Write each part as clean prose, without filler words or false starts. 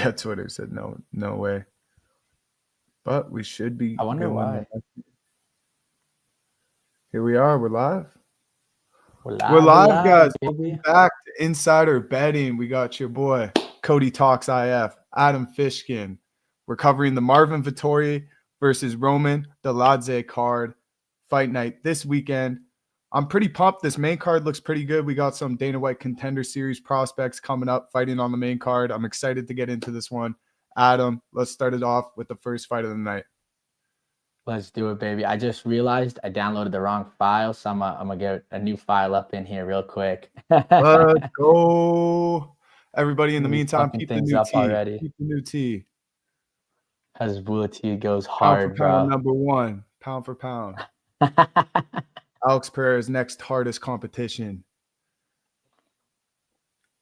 Yeah, Twitter said no way. But we should be I wonder good why. Here we are. We're live. We're live, Guys. baby. Welcome back to Insider Betting. We got your boy Cody Talks IF, Adam Fishkin. We're covering the Marvin Vettori versus Roman Dolidze card fight night this weekend. I'm pretty pumped. This main card looks pretty good. We got some Dana White Contender Series prospects coming up fighting on the main card. I'm excited to get into this one. Adam, let's start it off with the first fight of the night. Let's do it, baby. I just realized I downloaded the wrong file, so I'm gonna get a new file up in here real quick. Let's go. Everybody, in the meantime, Fucking keep the things new up tea. already. Keep the new tea. Hezbollah goes Pound for hard, pound, bro. number one. Pound for pound. Alex Pereira's next hardest competition.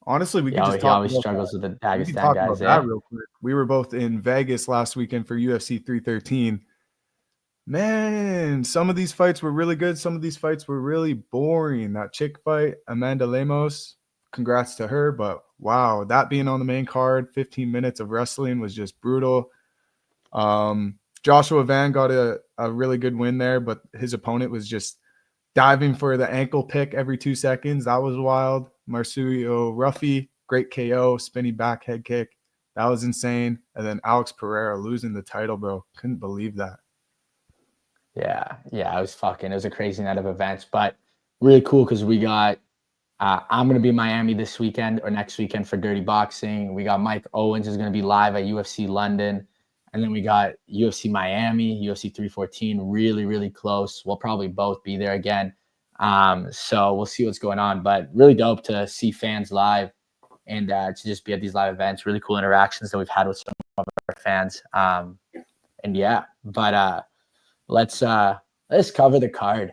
Honestly, we could just He talk always about struggles with the we can Dagestan talk guys, about that real quick. We were both in Vegas last weekend for UFC 313. Man, some of these fights were really good. Some of these fights were really boring. That chick fight, Amanda Lemos, congrats to her. But wow, that being on the main card, 15 minutes of wrestling was just brutal. Joshua Van got a really good win there, but his opponent was just diving for the ankle pick every 2 seconds. That was wild. Marsuio Ruffy, great KO, spinning back head kick. That was insane. And then Alex Pereira losing the title, bro. Couldn't believe that. Yeah, it was a crazy night of events, but really cool because we got I'm gonna be in Miami this weekend or next weekend for Dirty Boxing. We got Mike Owens is gonna be live at UFC London, and then we got UFC Miami, UFC 314, really, really close. We'll probably both be there again. So we'll see what's going on, but really dope to see fans live and to just be at these live events. Really cool interactions that we've had with some of our fans. And yeah, but let's cover the card.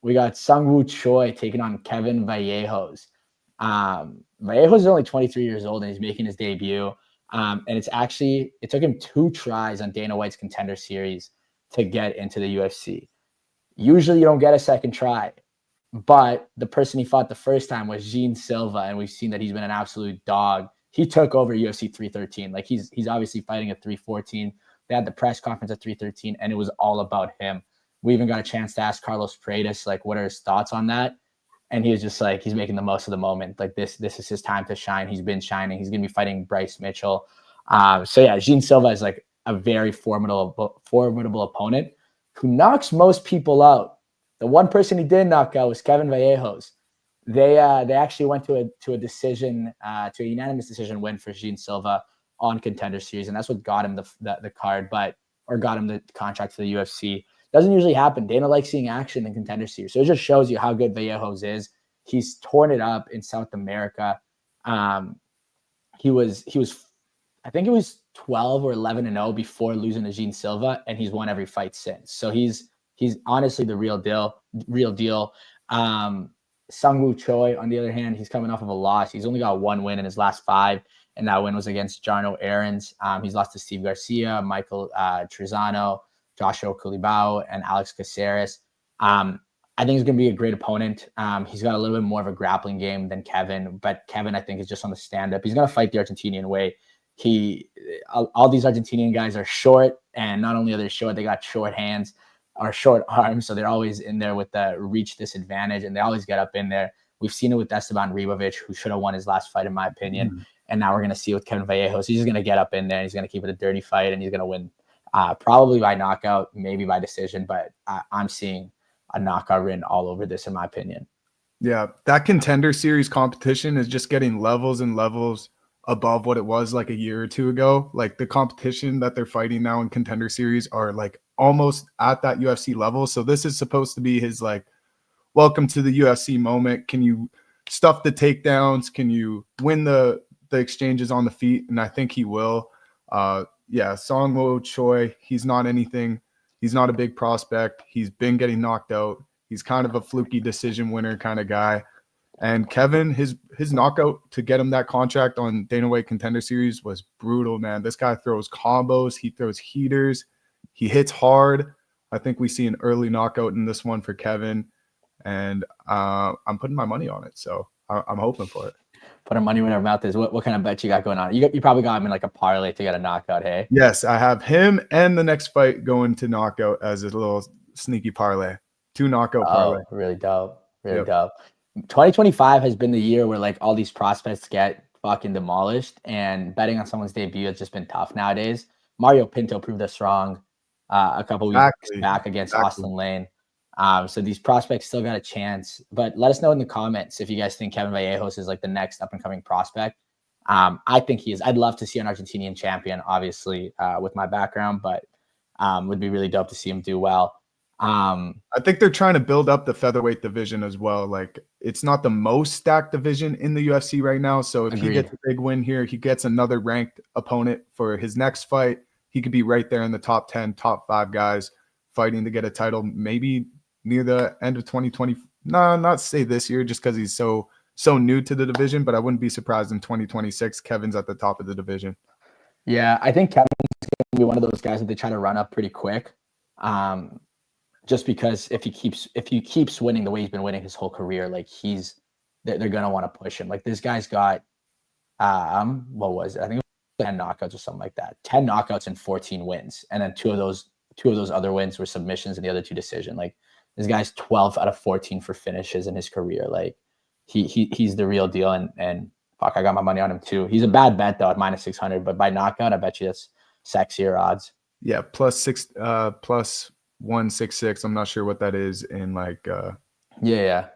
We got Sungwoo Choi taking on Kevin Vallejos. Vallejos is only 23 years old and he's making his debut. And it took him 2 tries on Dana White's Contender Series to get into the UFC. Usually you don't get a second try, but the person he fought the first time was Gene Silva, and we've seen that he's been an absolute dog. He took over UFC 313. Like he's obviously fighting at 314. They had the press conference at 313, and it was all about him. We even got a chance to ask Carlos Paredes, like, what are his thoughts on that? And he was just like, he's making the most of the moment. Like this is his time to shine. He's been shining. He's going to be fighting Bryce Mitchell. So yeah, Gene Silva is like a very formidable opponent who knocks most people out. The one person he did knock out was Kevin Vallejos. They actually went to a decision, to a unanimous decision win for Gene Silva on Contender Series, and that's what got him the card, or got him the contract for the UFC. Doesn't usually happen. Dana likes seeing action in Contender Series, so it just shows you how good Vallejos is. He's torn it up in South America. He was I think it was 12 or 11-0 before losing to Gene Silva, and he's won every fight since. So he's honestly the real deal. Sungwoo Choi, on the other hand, he's coming off of a loss. He's only got 1 win in his last 5, and that win was against Jarno Aarons. He's lost to Steve Garcia, Michael Trezano, Joshua Culibao, and Alex Caceres. I think he's going to be a great opponent. He's got a little bit more of a grappling game than Kevin, but Kevin, I think, is just on the stand-up. He's going to fight the Argentinian way. All these Argentinian guys are short, and not only are they short, they got short hands or short arms, so they're always in there with the reach disadvantage, and they always get up in there. We've seen it with Esteban Ribovic, who should have won his last fight, in my opinion, and now we're going to see it with Kevin Vallejos. He's just going to get up in there, and he's going to keep it a dirty fight, and he's going to win probably by knockout, maybe by decision, but I'm seeing a knockout written all over this, in my opinion. Yeah, that Contender Series competition is just getting levels and levels above what it was like a year or 2 ago. Like the competition that they're fighting now in Contender Series are like almost at that UFC level. So this is supposed to be his like welcome to the UFC moment. Can you stuff the takedowns? Can you win the exchanges on the feet? And I think he will. Sungwoo Choi, he's not anything. He's not a big prospect. He's been getting knocked out. He's kind of a fluky decision winner kind of guy. And Kevin, his knockout to get him that contract on Dana White Contender Series was brutal, man. This guy throws combos. He throws heaters. He hits hard. I think we see an early knockout in this one for Kevin. And I'm putting my money on it. So I'm hoping for it. Put our money where our mouth is. What kind of bet you got going on? You probably got him in like a parlay to get a knockout, hey? Yes, I have him and the next fight going to knockout as a little sneaky parlay. 2 knockout parlay. Oh, really dope. Really Yep. dope. 2025 has been the year where like all these prospects get fucking demolished, and betting on someone's debut has just been tough nowadays. Mario Pinto proved us wrong a couple weeks Exactly. back against Exactly. Austin Lane. So these prospects still got a chance, but let us know in the comments if you guys think Kevin Vallejos is like the next up and coming prospect. I think he is. I'd love to see an Argentinian champion, obviously, with my background, but would be really dope to see him do well. I think they're trying to build up the featherweight division as well. Like, it's not the most stacked division in the UFC right now. So if he Agreed. gets a big win here, he gets another ranked opponent for his next fight. He could be right there in the top 10, top 5 guys fighting to get a title, maybe near the end of 2020. No, not say this year just because he's so new to the division, but I wouldn't be surprised in 2026. Kevin's at the top of the division. Yeah, I think Kevin's going to be one of those guys that they try to run up pretty quick. Just because if he keeps winning the way he's been winning his whole career, like they're gonna want to push him. Like this guy's got what was it? I think it was 10 knockouts or something like that. 10 knockouts and 14 wins, and then two of those other wins were submissions, and the other 2 decision. Like this guy's 12 out of 14 for finishes in his career. Like he's the real deal, and fuck, I got my money on him too. He's a bad bet though at -600, but by knockout, I bet you that's sexier odds. Yeah, plus 166. I'm not sure what that is in like Yeah,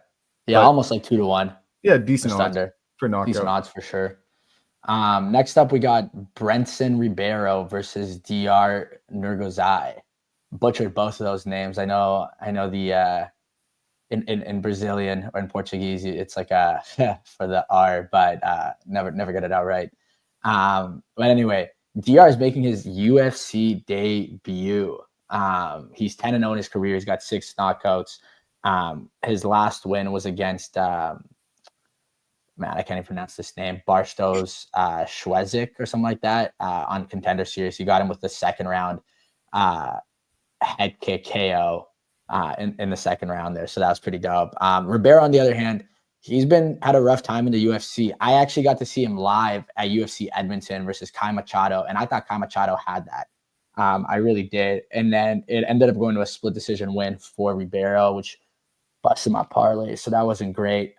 but almost like 2 to 1. yeah, decent Just odds under. for knockout. Decent odds for sure. Next up, we got Brenson Ribeiro versus Dr. Nurgozai. Butchered both of those names. I know the in Brazilian or in Portuguese, it's like a for the R, but never get it out right. But anyway, Dr. is making his UFC debut. He's 10-0 in his career. He's got 6 knockouts. His last win was against man, I can't even pronounce this name, Barstos Schwezik or something like that on Contender Series. He got him with the second round head kick KO in the second round there. So that was pretty dope. Ribeiro, on the other hand, he's had a rough time in the UFC. I actually got to see him live at UFC Edmonton versus Kai Machado, and I thought Kai Machado had that. I really did. And then it ended up going to a split decision win for Ribeiro, which busted my parlay. So that wasn't great.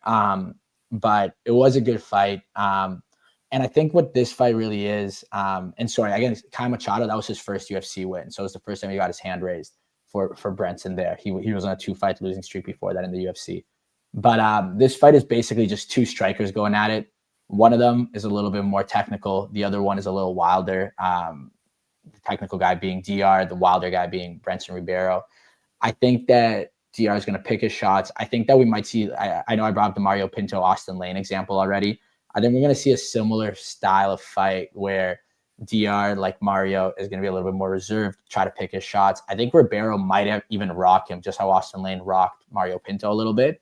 But it was a good fight. And I think what this fight really is, and sorry, again, Kai Machado, that was his first UFC win. So it was the first time he got his hand raised for Brenson there. He was on a 2-fight losing streak before that in the UFC. But this fight is basically just 2 strikers going at it. One of them is a little bit more technical. The other one is a little wilder. The technical guy being Dr., the wilder guy being Brenson Ribeiro. I think that Dr. is going to pick his shots. I think that we might see, I know I brought up the Mario Pinto Austin Lane example already. I think we're going to see a similar style of fight where Dr., like Mario, is going to be a little bit more reserved, try to pick his shots. I think Ribeiro might have even rocked him, just how Austin Lane rocked Mario Pinto a little bit.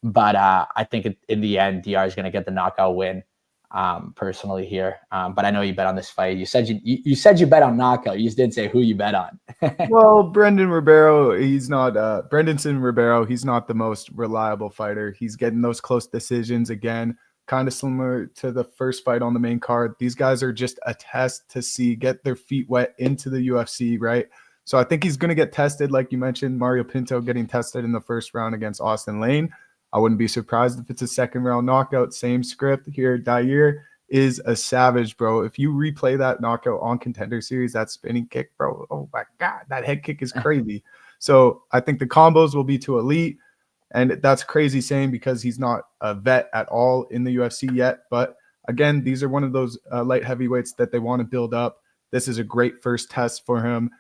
But I think in the end, Dr. is going to get the knockout win personally here. But I know you bet on this fight. You said you bet on knockout. You just didn't say who you bet on. Well, Brendan Ribeiro, he's not Brendanson Ribeiro, he's not the most reliable fighter. He's getting those close decisions again, kind of similar to the first fight on the main card. These guys are just a test to get their feet wet into the UFC, right? So I think he's going to get tested, like you mentioned, Mario Pinto getting tested in the first round against Austin Lane. I wouldn't be surprised if it's a second round knockout. Same script here. Dr. is a savage, bro. If you replay that knockout on Contender Series, that spinning kick, bro, oh my God, that head kick is crazy. So I think the combos will be too elite. And that's crazy saying because he's not a vet at all in the UFC yet. But again, these are one of those light heavyweights that they want to build up. This is a great first test for him.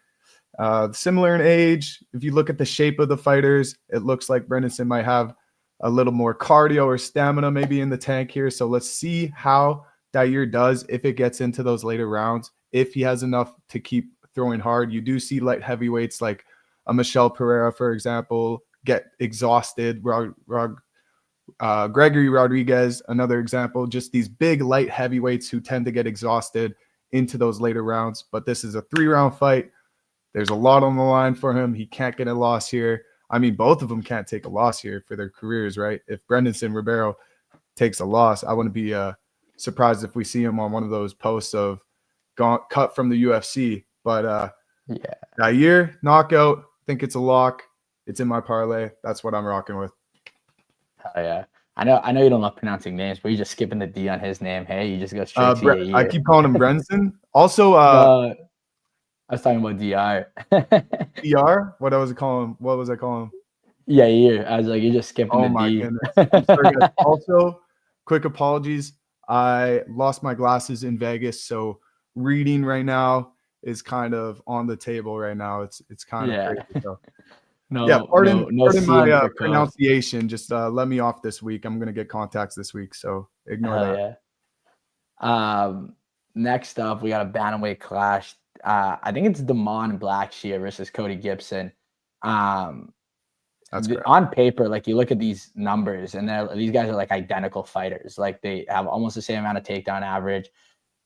Similar in age, if you look at the shape of the fighters, it looks like Brendanson might have a little more cardio or stamina maybe in the tank here. So let's see how Dr. does if it gets into those later rounds. If he has enough to keep throwing hard, you do see light heavyweights like a Michel Pereira, for example, get exhausted. Gregory Rodriguez, another example, just these big light heavyweights who tend to get exhausted into those later rounds. But this is a 3-round fight. There's a lot on the line for him. He can't get a loss here. I mean, both of them can't take a loss here for their careers, right? If Brendanson Ribeiro takes a loss. I wouldn't be surprised if we see him on one of those posts of cut from the UFC. But Yeah. Yair knockout, I think it's a lock. It's in my parlay. That's what I'm rocking with. Oh yeah. I know you don't love pronouncing names, but you're just skipping the D on his name. Hey, you just go straight to I Yair. keep calling him Brenson. Also, No, I was talking about DR. DR. What was I calling him? Yair. I was like, you're just skipping Oh the my D. goodness. I'm sorry, guys. Also, quick apologies. I lost my glasses in Vegas, so reading right now is kind of on the table right now. It's kind of Yeah. crazy. So yeah, No pardon seeing my for Co. pronunciation. Just let me off this week. I'm gonna get contacts this week, so ignore Hell that. yeah. Next up, we got a bantamweight clash. I think it's Damon Blackshear versus Cody Gibson. That's correct. On paper, like you look at these numbers, and these guys are like identical fighters. Like they have almost the same amount of takedown average,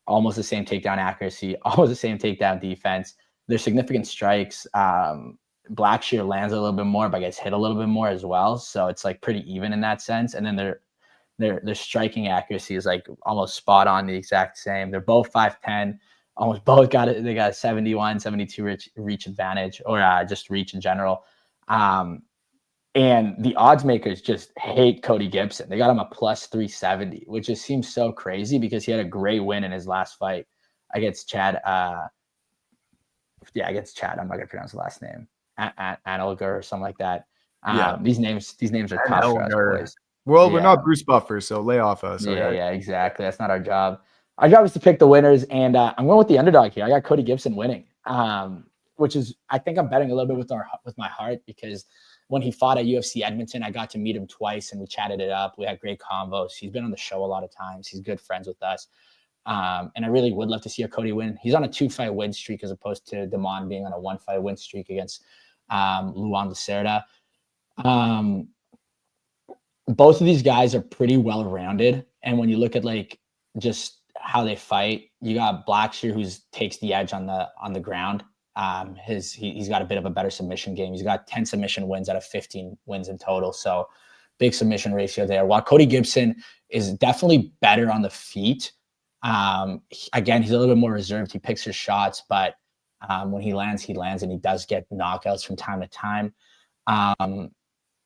almost the same takedown accuracy, almost the same takedown defense. There's significant strikes. Blackshear lands a little bit more, but gets hit a little bit more as well. So it's like pretty even in that sense. And then their striking accuracy is like almost spot on, the exact same. They're both 5'10", almost both got it. They got a 71, 72 reach advantage, or just reach in general. And the odds makers just hate Cody Gibson. They got him a plus 370, which just seems so crazy because he had a great win in his last fight against Chad. Against Chad. I'm not gonna pronounce the last name. Anelger or something like that. These names are tough for us boys. Well, we're not Bruce Buffer, so lay off us. Okay? Yeah, exactly. That's not our job. Our job is to pick the winners, and I'm going with the underdog here. I got Cody Gibson winning, which is, I think I'm betting a little bit with my heart, because when he fought at UFC Edmonton, I got to meet him twice and we chatted it up. We had great convos. He's been on the show a lot of times. He's good friends with us. And I really would love to see a Cody win. He's on a 2-fight win streak as opposed to Damon being on a 1-fight win streak against Luan Lacerda. Both of these guys are pretty well-rounded. And when you look at like just how they fight, you got Blackshear, who takes the edge on the ground. He's got a bit of a better submission game. He's got 10 submission wins out of 15 wins in total. So big submission ratio there. While Cody Gibson is definitely better on the feet. Again, he's a little bit more reserved. He picks his shots, but when he lands, and he does get knockouts from time to time.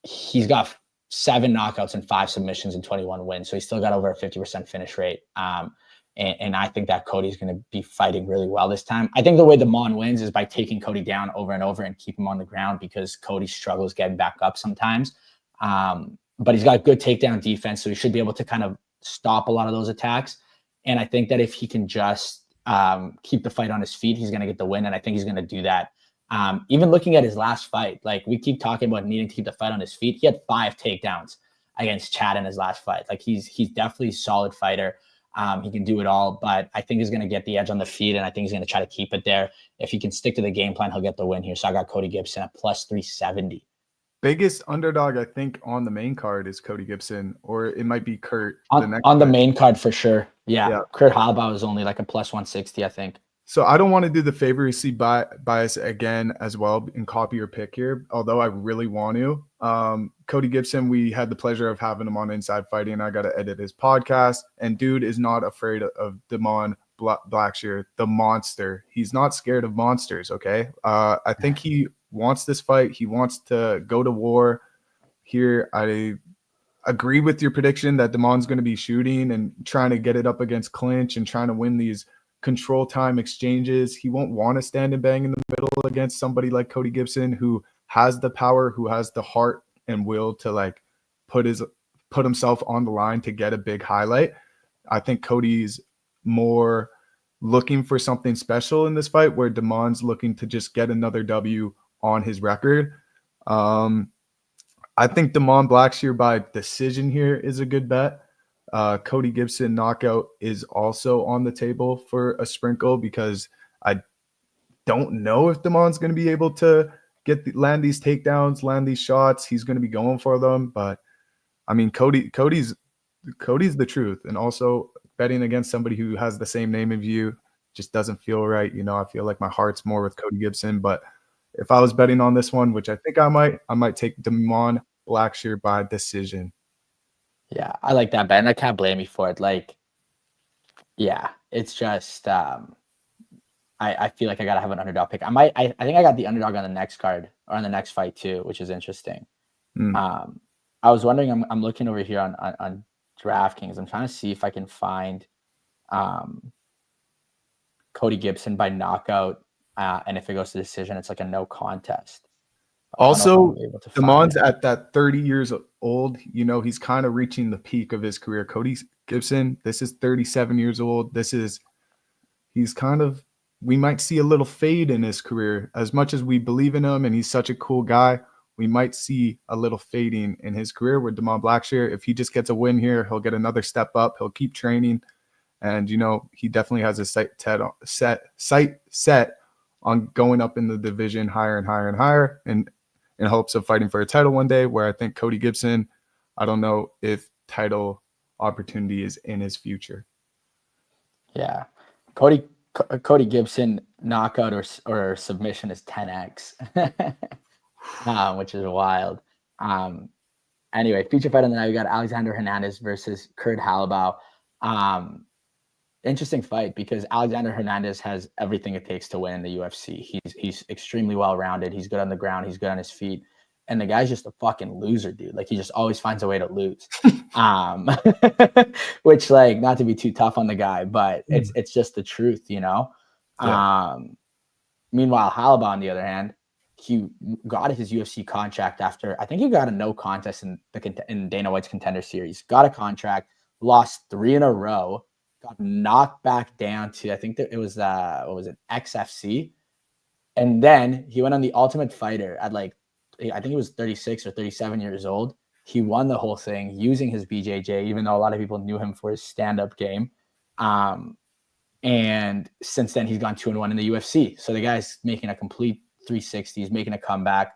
He's got 7 knockouts and 5 submissions and 21 wins. So he's still got over a 50% finish rate. And I think that Cody's going to be fighting really well this time. I think the way Damon wins is by taking Cody down over and over and keep him on the ground, because Cody struggles getting back up sometimes. But he's got good takedown defense, so he should be able to kind of stop a lot of those attacks. And I think that if he can just keep the fight on his feet, he's going to get the win. And I think he's going to do that. Even looking at his last fight, like we keep talking about needing to keep the fight on his feet. He had 5 takedowns against Chad in his last fight. Like he's definitely a solid fighter. He can do it all, but I think he's going to get the edge on the feet, and I think he's going to try to keep it there. If he can stick to the game plan, he'll get the win here. So I got Cody Gibson at plus 370. Biggest underdog, I think, on the main card is Cody Gibson, or it might be Kurt. On the main card for sure. Yeah. Kurt Halbau is only like a plus 160, I think. So I don't want to do the favorite bias again as well and copy your pick here, although I really want to. Cody Gibson, we had the pleasure of having him on Inside Fighting. I got to edit his podcast, and dude is not afraid of Damon Blackshear, the monster. He's not scared of monsters, okay? I think he wants this fight. He wants to go to war here. I agree with your prediction that Damon's going to be shooting and trying to get it up against clinch and trying to win these control time exchanges. He won't want to stand and bang in the middle against somebody like Cody Gibson, who has the power, who has the heart and will to like put himself on the line to get a big highlight. I think Cody's more looking for something special in this fight, where Damon's looking to just get another W on his record. I think Damon Blackshear by decision here is a good bet. Cody Gibson knockout is also on the table for a sprinkle, because I don't know if Damon's going to be able to land these takedowns, land these shots. He's going to be going for them, but I mean, Cody's the truth. And also betting against somebody who has the same name as you just doesn't feel right. You know, I feel like my heart's more with Cody Gibson, but if I was betting on this one, which I think I might take Damon Blackshear by decision. Yeah, I like that bet, and I can't blame you for it. Like, yeah, it's just I feel like I gotta have an underdog pick. I think I got the underdog on the next card or on the next fight too, which is interesting. Mm. I was wondering. I'm looking over here on DraftKings. I'm trying to see if I can find um, Cody Gibson by knockout, and if it goes to decision, it's like a no contest. I don't know if I'm Also, gonna be able to find Damon's it. at that 30 years old. You know, he's kind of reaching the peak of his career. Cody Gibson, this is 37 years old. He's kind of, we might see a little fade in his career. As much as we believe in him and he's such a cool guy, we might see a little fading in his career with Damon Blackshear. If he just gets a win here, he'll get another step up. He'll keep training. And, you know, he definitely has a sight set on going up in the division higher and higher and higher, and in hopes of fighting for a title one day, where I think Cody Gibson, I don't know if title opportunity is in his future. Yeah, Cody Gibson knockout or submission is 10x, which is wild. Anyway, feature fight on the night, we got Alexander Hernandez versus Kurt Halabow. Interesting fight because Alexander Hernandez has everything it takes to win in the UFC. He's extremely well rounded. He's good on the ground. He's good on his feet. And the guy's just a fucking loser, dude. Like, he just always finds a way to lose. Which, like, not to be too tough on the guy, but it's just the truth, you know. Yeah. Meanwhile, Halabow, on the other hand, he got his UFC contract after, I think he got a no contest in Dana White's Contender Series. Got a contract, lost 3 in a row, got knocked back down to, I think that it was what was it, XFC, and then he went on the Ultimate Fighter at, like, I think he was 36 or 37 years old. He won the whole thing using his BJJ, even though a lot of people knew him for his stand-up game. And since then, he's gone 2-1 in the UFC. So the guy's making a complete 360. He's making a comeback.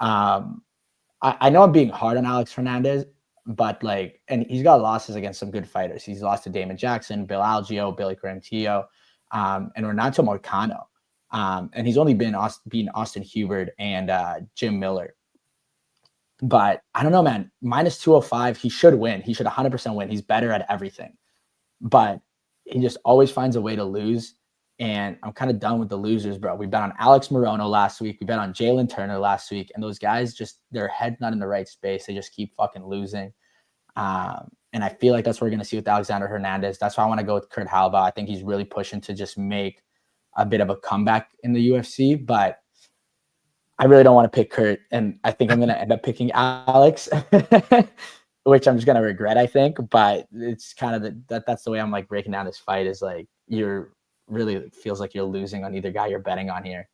I know I'm being hard on Alex Hernandez, but, like, and he's got losses against some good fighters. He's lost to Damon Jackson, Bill Algeo, Billy Quarantillo, and Renato Moicano. And he's only been beating Austin Hubert and Jim Miller. But I don't know, man. Minus 205, he should win. He should 100% win. He's better at everything. But he just always finds a way to lose. And I'm kind of done with the losers, bro. We bet on Alex Morono last week. We bet on Jalen Turner last week. And those guys just, their head's not in the right space. They just keep fucking losing. And I feel like that's what we're going to see with Alexander Hernandez. That's why I want to go with Kurt Halabow. I think he's really pushing to just make a bit of a comeback in the UFC. But I really don't want to pick Kurt. And I think I'm going to end up picking Alex. Which I'm just gonna regret, I think. But it's kind of that's the way I'm, like, breaking down this fight, is like, you're really feels like you're losing on either guy you're betting on here.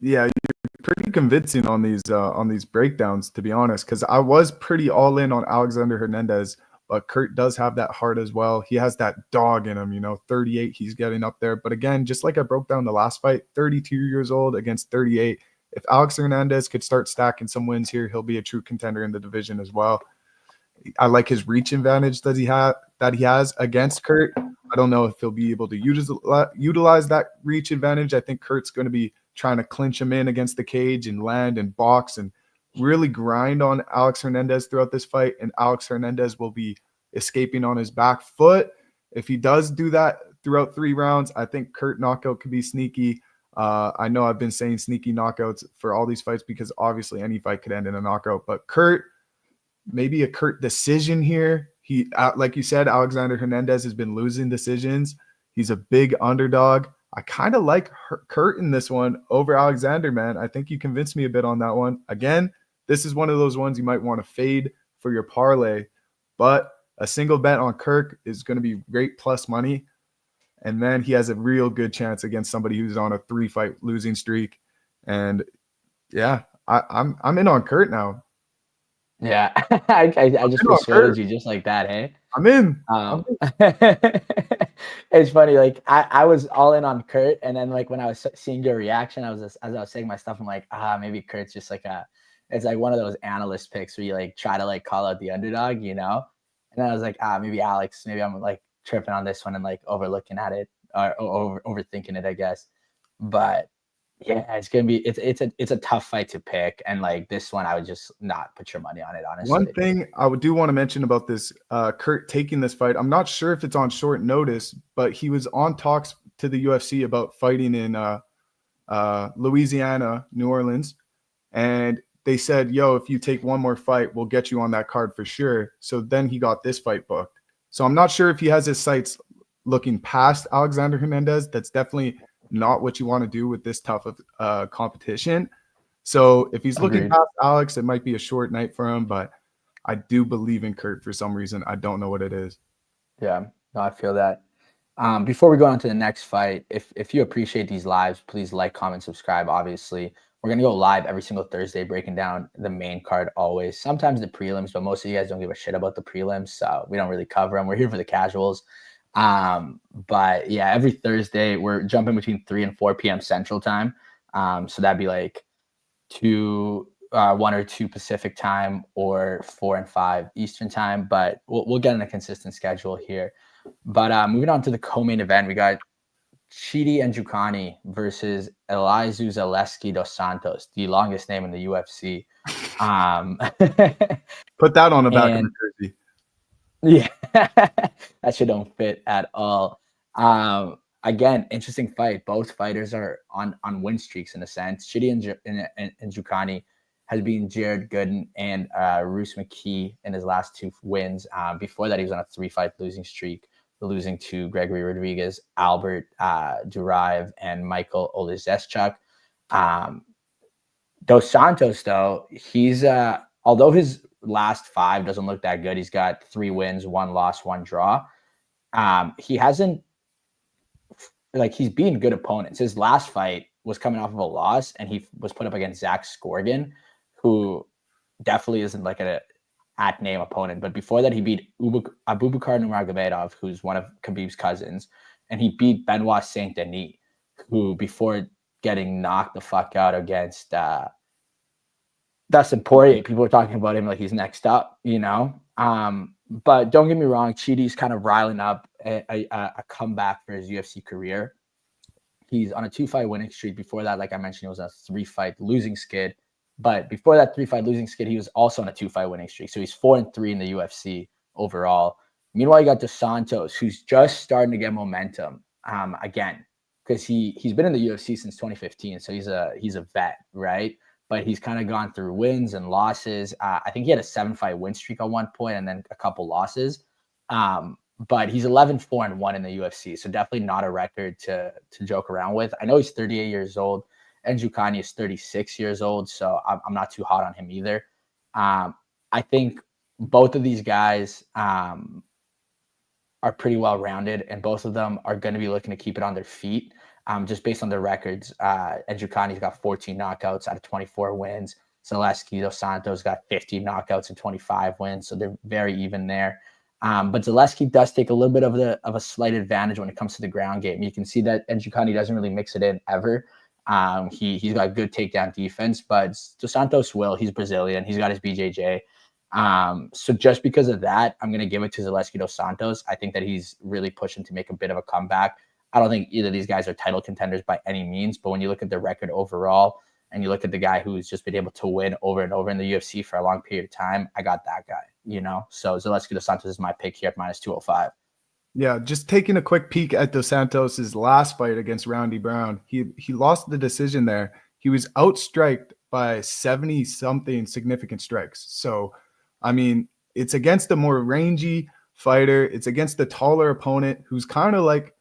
Yeah, you're pretty convincing on these breakdowns, to be honest, because I was pretty all in on Alexander Hernandez, but Kurt does have that heart as well. He has that dog in him, you know, 38, he's getting up there. But again, just like I broke down the last fight, 32 years old against 38. If Alex Hernandez could start stacking some wins here, he'll be a true contender in the division as well. I like his reach advantage that he has against Kurt. I don't know if he'll be able to utilize that reach advantage. I think Kurt's going to be trying to clinch him in against the cage and land and box and really grind on Alex Hernandez throughout this fight. And Alex Hernandez will be escaping on his back foot. If he does do that throughout 3 rounds, I think Kurt knockout could be sneaky. I know I've been saying sneaky knockouts for all these fights because obviously any fight could end in a knockout, but Kurt, maybe a Kurt decision here. He, like you said, Alexander Hernandez has been losing decisions. He's a big underdog. I kind of like Kurt in this one over Alexander, man. I think you convinced me a bit on that one. Again, this is one of those ones you might want to fade for your parlay, but a single bet on Kurt is going to be great plus money. And then he has a real good chance against somebody who's on a 3-fight losing streak. And yeah, I'm in on Kurt now. Yeah, I just persuaded you just like that, hey? I'm in. It's funny, like, I was all in on Kurt, and then, like, when I was seeing your reaction, as I was saying my stuff, I'm like, maybe Kurt's just like it's like one of those analyst picks where you, like, try to, like, call out the underdog, you know? And then I was like, maybe Alex, maybe I'm, like, tripping on this one and, like, overlooking at it or overthinking it, I guess. But Yeah, it's gonna be it's a tough fight to pick, and like this one, I would just not put your money on it, One honestly. thing I would do want to mention about this, Kurt taking this fight, I'm not sure if it's on short notice, but he was on talks to the UFC about fighting in Louisiana, New Orleans, and they said, "Yo, if you take one more fight, we'll get you on that card for sure." So then he got this fight booked. So I'm not sure if he has his sights looking past Alexander Hernandez. That's definitely not what you want to do with this tough of competition. So if he's looking Agreed. past Alex, it might be a short night for him, but I do believe in Kurt for some reason. I don't know what it is. Yeah, no, I feel that. Before we go on to the next fight, if you appreciate these lives, please like, comment, subscribe. Obviously, we're gonna go live every single Thursday, breaking down the main card always. Sometimes the prelims, but most of you guys don't give a shit about the prelims, so we don't really cover them. We're here for the casuals. But yeah, every Thursday we're jumping between 3 and 4 p.m. Central Time. So that'd be like 1 or 2 Pacific time, or 4 and 5 Eastern time. But we'll get on a consistent schedule here. But moving on to the co-main event, we got Chidi and Njokuani versus Elizeu Zaleski dos Santos, the longest name in the UFC. Put that on the back of the And jersey. yeah, that shit don't fit at all. Again, interesting fight. Both fighters are on win streaks in a sense. Chidi and Njokuani has been Jared Gooden and Roos McKee in his last 2 wins. Before that, he was on a 3-fight losing streak, losing to Gregory Rodriguez, Albert Duraev, and Michael Oleksiejczuk. Dos Santos, though, he's although his last 5 doesn't look that good, he's got 3 wins, 1 loss, 1 draw. He hasn't, like, he's beaten good opponents. His last fight was coming off of a loss, and he was put up against Zach Scorgan, who definitely isn't like a at name opponent. But before that, he beat Abubakar Nurmagomedov, who's one of Khabib's cousins, and he beat Benoit Saint Denis, who before getting knocked the fuck out against Dustin Poirier, people are talking about him like he's next up, you know. But don't get me wrong, Chidi's kind of riling up a comeback for his UFC career. He's on a 2-fight winning streak. Before that, like I mentioned, he was on a 3-fight losing skid. But before that 3-fight losing skid, he was also on a 2-fight winning streak. So he's 4-3 in the UFC overall. Meanwhile, you got Dos Santos, who's just starting to get momentum again, because he's been in the UFC since 2015. So he's a vet, right? But he's kind of gone through wins and losses. I think he had a 7-fight win streak at one point and then a couple losses. But he's 11-4-1 in the UFC, so definitely not a record to joke around with. I know he's 38 years old, and Njokuani is 36 years old, so I'm not too hot on him either. I think both of these guys are pretty well rounded, and both of them are going to be looking to keep it on their feet, just based on their records. Njokuani's got 14 knockouts out of 24 wins. Zaleski dos Santos got 50 knockouts and 25 wins, so they're very even there. But Zaleski does take a little bit of a slight advantage when it comes to the ground game. You can see that Njokuani doesn't really mix it in ever. He's got good takedown defense, but Dos Santos will. He's Brazilian. He's got his BJJ. So just because of that, I'm going to give it to Zaleski dos Santos. I think that he's really pushing to make a bit of a comeback. I don't think either of these guys are title contenders by any means, but when you look at the record overall and you look at the guy who's just been able to win over and over in the UFC for a long period of time, I got that guy, you know? So Zaleski dos Santos is my pick here at -205. Yeah, just taking a quick peek at Dos Santos' last fight against Roundy Brown. He lost the decision there. He was outstriked by 70-something significant strikes. So, I mean, it's against a more rangy fighter. It's against a taller opponent who's kind of like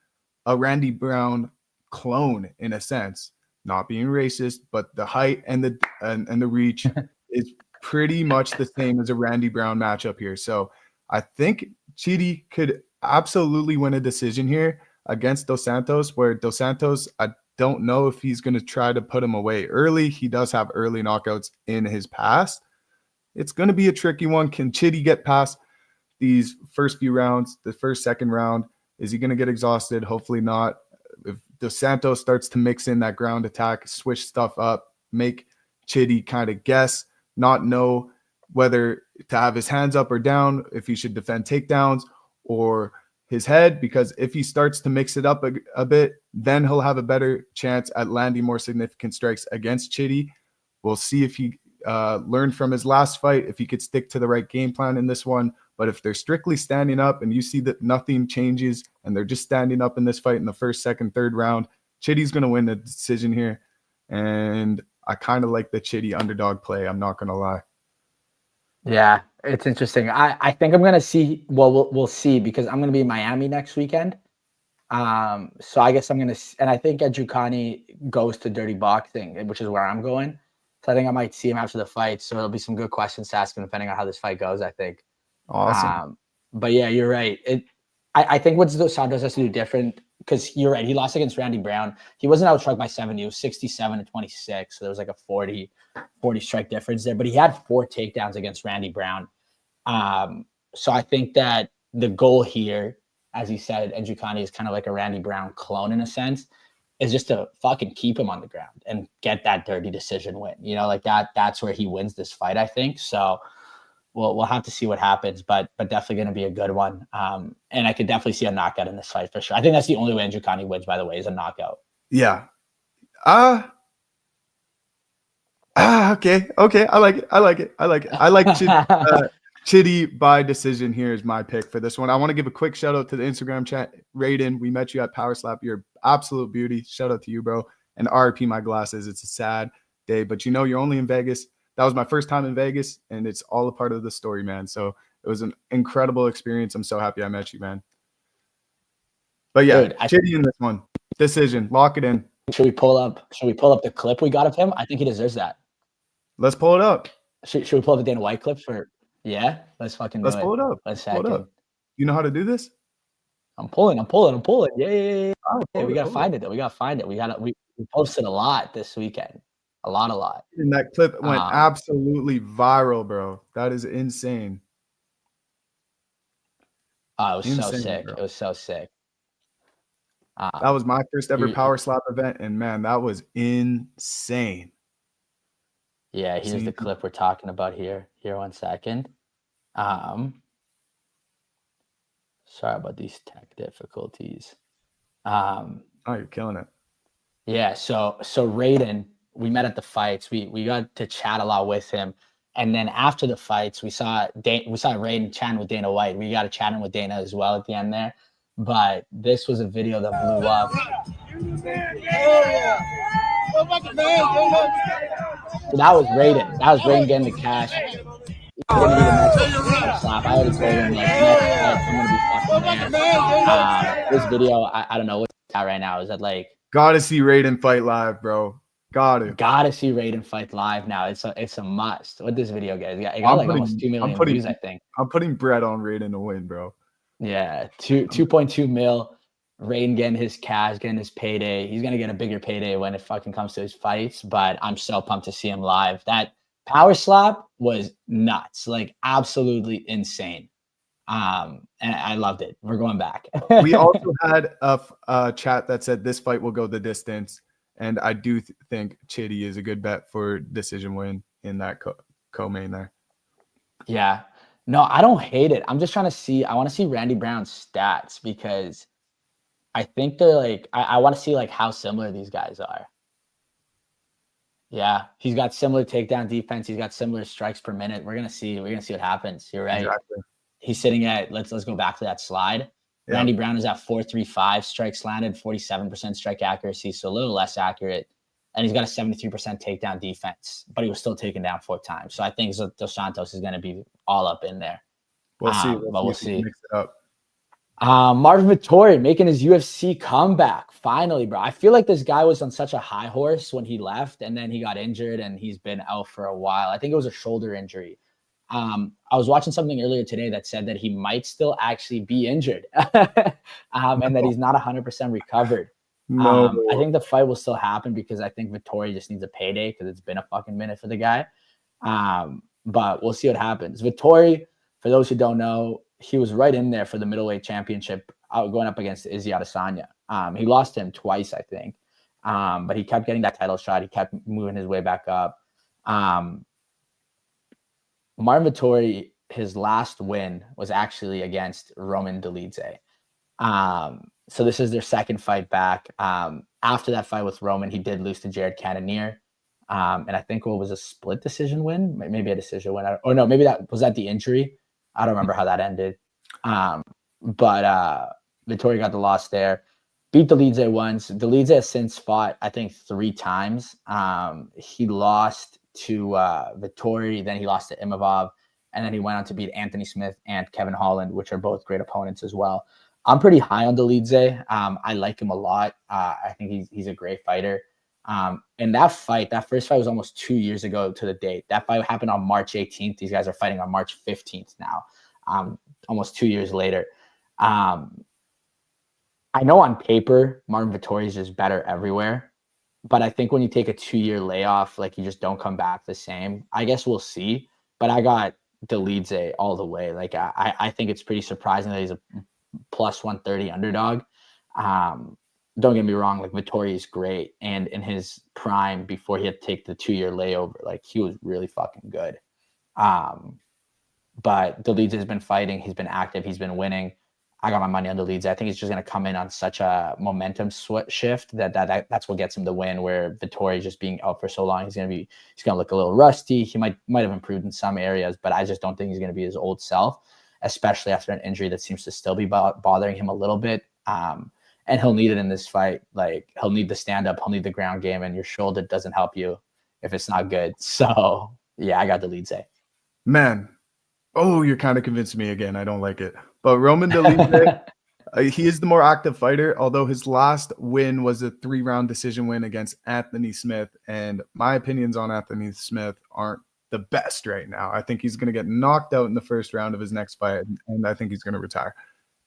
a Randy Brown clone in a sense. Not being racist, but the height and the reach is pretty much the same as a Randy Brown matchup here. So I think Chidi could absolutely win a decision here against Dos Santos, where Dos Santos, I don't know if he's going to try to put him away early. He does have early knockouts in his past. It's going to be a tricky one. Can Chidi get past these first few rounds, the first, second round? Is he going to get exhausted? Hopefully not. If Dos Santos starts to mix in that ground attack, switch stuff up, make Chidi kind of guess, not know whether to have his hands up or down, if he should defend takedowns, or his head, because if he starts to mix it up a bit, then he'll have a better chance at landing more significant strikes against Chitty. We'll see if he learned from his last fight, if he could stick to the right game plan in this one. But if they're strictly standing up and you see that nothing changes and they're just standing up in this fight in the first, second, third round, Chitty's going to win the decision here. And I kind of like the Chitty underdog play. I'm not going to lie. Yeah, it's interesting. I think I'm going to see, well, we'll see, because I'm going to be in Miami next weekend. So I guess I'm going to, and I think Edukani goes to Dirty Boxing, which is where I'm going. So I think I might see him after the fight. So there'll be some good questions to ask him depending on how this fight goes, I think. Awesome. But yeah, you're right. I think what Santos has to do different, because you're right. He lost against Randy Brown. He wasn't outstruck by 7. He was 67-26. So there was like a 40 strike difference there. But he had 4 takedowns against Randy Brown. So I think that the goal here, as he said, Edukani is kind of like a Randy Brown clone in a sense, is just to fucking keep him on the ground and get that dirty decision win. You know, like that's where he wins this fight, I think. So we'll have to see what happens, but definitely going to be a good one. And I could definitely see a knockout in this fight for sure. I think that's the only way Edukani wins, by the way, is a knockout. Yeah. Okay. I like it. I like Chitty by decision here is my pick for this one. I want to give a quick shout out to the Instagram chat. Raiden, we met you at Power Slap. You're absolute beauty. Shout out to you, bro. And RIP my glasses. It's a sad day, but you know, you're only in Vegas. That was my first time in Vegas, and it's all a part of the story, man. So it was an incredible experience. I'm so happy I met you, man. But yeah, dude, Chitty in this one. Decision. Lock it in. Should we pull up the clip we got of him? I think he deserves that. Let's pull it up. Should we pull up the Dana White clip for? Yeah, let's fucking pull it up. Let's pull it up. You know how to do this? I'm pulling. Yeah. Oh, we gotta find it though. We posted a lot this weekend. A lot. And that clip went absolutely viral, bro. That is insane. Oh, it was insane, so sick. Bro. It was so sick. That was my first ever Power Slap event, and man, that was insane. Yeah, here's the clip we're talking about here. Here, 1 second. Sorry about these tech difficulties. Oh, you're killing it. Yeah, so Raiden, we met at the fights. We got to chat a lot with him, and then after the fights, we saw Raiden chatting with Dana White. We got to chatting with Dana as well at the end there. But this was a video that blew up. So that was Raiden. That was Raiden getting the cash. He's gonna be the next slap. I already told him, like, next fight, I'm gonna be fucking there. This video, I don't know what's at right now. Is that like? Gotta see Raiden fight live, bro. Gotta see Raiden fight live now. It's a must. What this video get? It got like almost 2 million views, I think. I'm putting bread on Raiden to win, bro. Yeah, 2.2 mil. Raiden getting his cash, getting his payday. He's gonna get a bigger payday when it fucking comes to his fights. But I'm so pumped to see him live. That Power Slap was nuts, like absolutely insane. And I loved it. We're going back. We also had a chat that said this fight will go the distance, and I do think Chitty is a good bet for decision win in that co-main there. Yeah. No, I don't hate it. I'm just trying to see. I want to see Randy Brown's stats, because I think they're like, I want to see like how similar these guys are. Yeah, he's got similar takedown defense. He's got similar strikes per minute. We're gonna see what happens. You're right. Exactly. He's sitting at, let's go back to that slide. Yeah. Randy Brown is at 4.35 strikes landed, 47% strike accuracy, so a little less accurate. And he's got a 73% takedown defense, but he was still taken down 4 times. So I think Dos Santos is going to be all up in there. We'll see. We'll see. Mix it up. Marvin Vettori making his UFC comeback. Finally, bro. I feel like this guy was on such a high horse when he left, and then he got injured, and he's been out for a while. I think it was a shoulder injury. I was watching something earlier today that said that he might still actually be injured and that he's not 100% recovered. No. I think the fight will still happen, because I think Vettori just needs a payday, because it's been a fucking minute for the guy. But we'll see what happens. Vettori, for those who don't know, he was right in there for the middleweight championship going up against Izzy Adesanya. He lost to him twice, I think. But he kept getting that title shot. He kept moving his way back up. Marvin Vettori, his last win was actually against Roman Dolidze. So this is their second fight back. After that fight with Roman, he did lose to Jared Cannonier. And I think what was a split decision win, maybe a decision win. Or no, maybe that was the injury. I don't remember how that ended. But Vettori got the loss there. Beat Dolidze once. Dolidze has since fought, I think, 3 times. He lost to Vettori, then he lost to Imavov, and then he went on to beat Anthony Smith and Kevin Holland, which are both great opponents as well. I'm pretty high on Dolidze. I like him a lot. I think he's a great fighter. And that first fight was almost 2 years ago to the date. That fight happened on March 18th. These guys are fighting on March 15th now, almost 2 years later. I know on paper, Marvin Vettori is just better everywhere. But I think when you take a 2-year layoff, like you just don't come back the same. I guess we'll see. But I got Dolidze all the way. Like I think it's pretty surprising that he's a plus 130 underdog. Don't get me wrong, like Vettori is great. And in his prime, before he had to take the 2-year layover, like he was really fucking good. But Dolidze has been fighting. He's been active. He's been winning. I got my money on Dolidze. I think he's just going to come in on such a momentum shift that's what gets him the win. Where Vettori just being out for so long, he's going to look a little rusty. He might have improved in some areas, but I just don't think he's going to be his old self, especially after an injury that seems to still be bothering him a little bit. And he'll need it in this fight. Like he'll need the stand up, he'll need the ground game, and your shoulder doesn't help you if it's not good. So yeah, I got Dolidze. Man, you're kind of convincing me again. I don't like it. But Roman Dolidze, he is the more active fighter, although his last win was a 3-round decision win against Anthony Smith. And my opinions on Anthony Smith aren't the best right now. I think he's going to get knocked out in the first round of his next fight, and I think he's going to retire.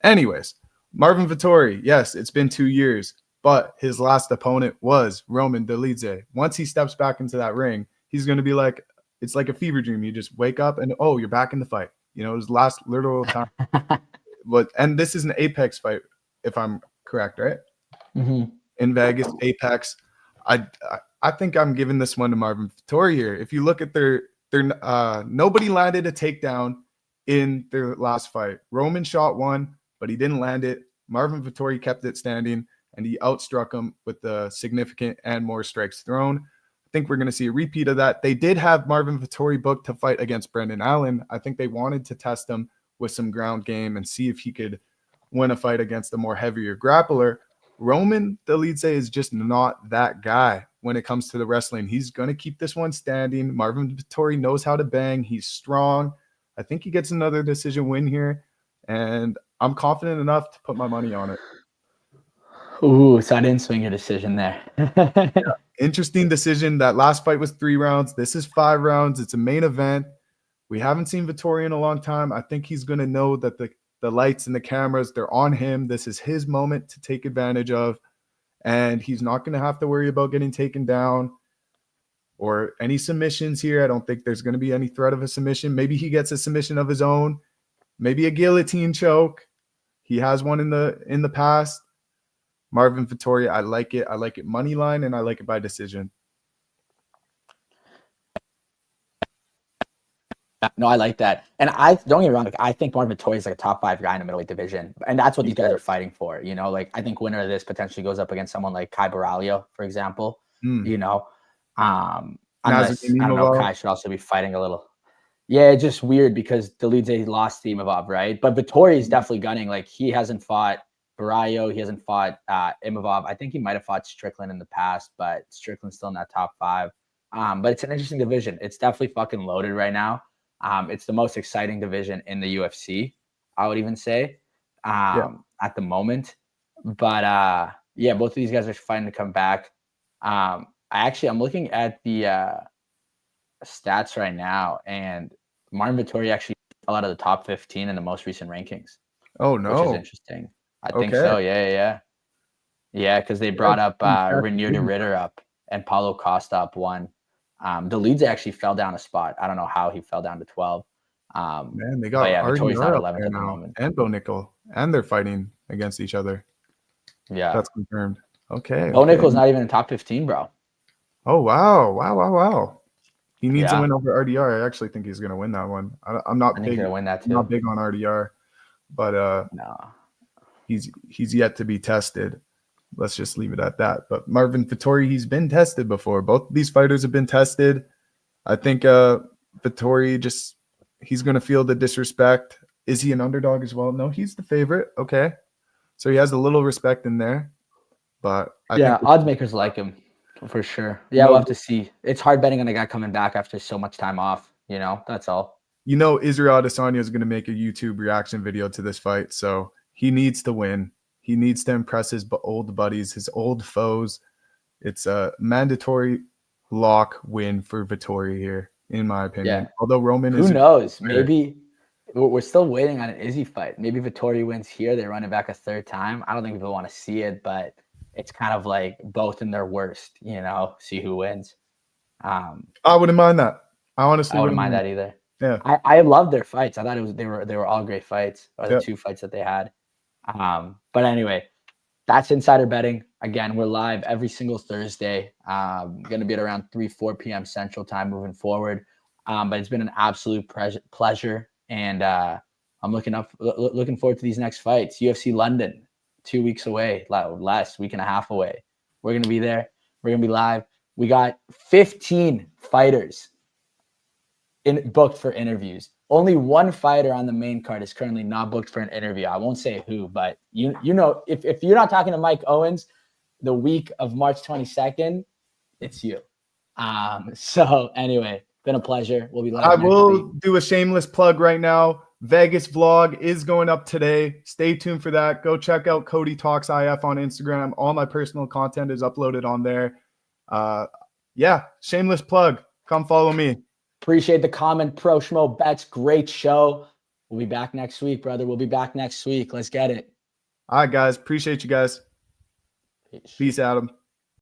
Anyways, Marvin Vettori, yes, it's been 2 years, but his last opponent was Roman Dolidze. Once he steps back into that ring, he's going to be like, it's like a fever dream. You just wake up and, you're back in the fight. His last literal time. And this is an Apex fight, if I'm correct, right? Mm-hmm. In Vegas, Apex. I think I'm giving this one to Marvin Vettori here. If you look at their nobody landed a takedown in their last fight. Roman shot one, but he didn't land it. Marvin Vettori kept it standing, and he outstruck him with the significant and more strikes thrown. I think we're going to see a repeat of that. They did have Marvin Vettori booked to fight against Brendan Allen. I think they wanted to test him with some ground game and see if he could win a fight against a more heavier grappler. Roman Dolidze is just not that guy when it comes to the wrestling. He's going to keep this one standing. Marvin Vettori knows how to bang. He's strong. I think he gets another decision win here, and I'm confident enough to put my money on it. Ooh, so I didn't swing your decision there. Yeah. Interesting decision. That last fight was 3 rounds. This is 5 rounds. It's a main event. We haven't seen Vettori in a long time. I think he's going to know that the lights and the cameras, they're on him. This is his moment to take advantage of, and he's not going to have to worry about getting taken down or any submissions here. I don't think there's going to be any threat of a submission. Maybe he gets a submission of his own, maybe a guillotine choke. He has one in the past. Marvin Vettori, I like it. I like it money line, and I like it by decision. No, I like that. And I don't get me wrong, like I think Marvin Vettori is like a top 5 guy in the middleweight division. And that's what these guys are fighting for. Like I think winner of this potentially goes up against someone like Kai Baralho, for example. Unless, I don't know, Kai should also be fighting a little. Yeah, it's just weird because Dolidze lost to Imavov, right? But Vettori is definitely gunning. Like he hasn't fought Baralho, he hasn't fought Imavov. I think he might have fought Strickland in the past, but Strickland's still in that top 5. But it's an interesting division. It's definitely fucking loaded right now. It's the most exciting division in the UFC, I would even say, at the moment. But both of these guys are fighting to come back. I'm looking at the stats right now, and Marvin Vettori actually fell out of the top 15 in the most recent rankings. Oh no, which is interesting. I think so. Yeah, because they brought up Renier de Ritter up and Paulo Costa up 1. Dolidze actually fell down a spot. I don't know how he fell down to 12. Man, they got Vettori's not 11th at the moment. And Bo Nickel, and they're fighting against each other. Yeah, that's confirmed. Okay. Bo Nickel's not even in top 15, bro. Oh wow. He needs to win over RDR. I actually think he's going to win that one. I'm not big. Win that too. I'm not big on RDR, but no. he's yet to be tested. Let's just leave it at that. But Marvin Vettori, he's been tested before. Both of these fighters have been tested. I think Vettori he's going to feel the disrespect. Is he an underdog as well? No, he's the favorite. Okay. So he has a little respect in there. But I think odds makers like him for sure. Yeah, we'll have to see. It's hard betting on a guy coming back after so much time off. That's all. Israel Adesanya is going to make a YouTube reaction video to this fight. So he needs to win. He needs to impress his old buddies, his old foes. It's a mandatory lock win for Vettori here, in my opinion. Yeah. Although Roman Who knows? Maybe we're still waiting on an Izzy fight. Maybe Vettori wins here. They run it back a third time. I don't think people want to see it, but it's kind of like both in their worst, see who wins. I wouldn't mind that. I honestly wouldn't mind that either. Yeah. I love their fights. I thought they were all great fights, or the two fights that they had. But anyway, that's insider betting. Again, we're live every single Thursday. Going to be at around 3-4 p.m. Central Time moving forward. But it's been an absolute pleasure, and I'm looking forward to these next fights. UFC London, 2 weeks away, less week and a half away. We're going to be there. We're going to be live. We got 15 fighters booked for interviews. Only one fighter on the main card is currently not booked for an interview. I won't say who, but if you're not talking to Mike Owens the week of March 22nd, it's you. So anyway, been a pleasure. We'll be live. I will do a shameless plug right now. Vegas vlog is going up today. Stay tuned for that. Go check out Cody Talks IF on Instagram. All my personal content is uploaded on there. Shameless plug. Come follow me. Appreciate the comment, Pro Schmo Bets. Great show. We'll be back next week, brother. We'll be back next week. Let's get it. All right, guys. Appreciate you guys. Peace, Adam.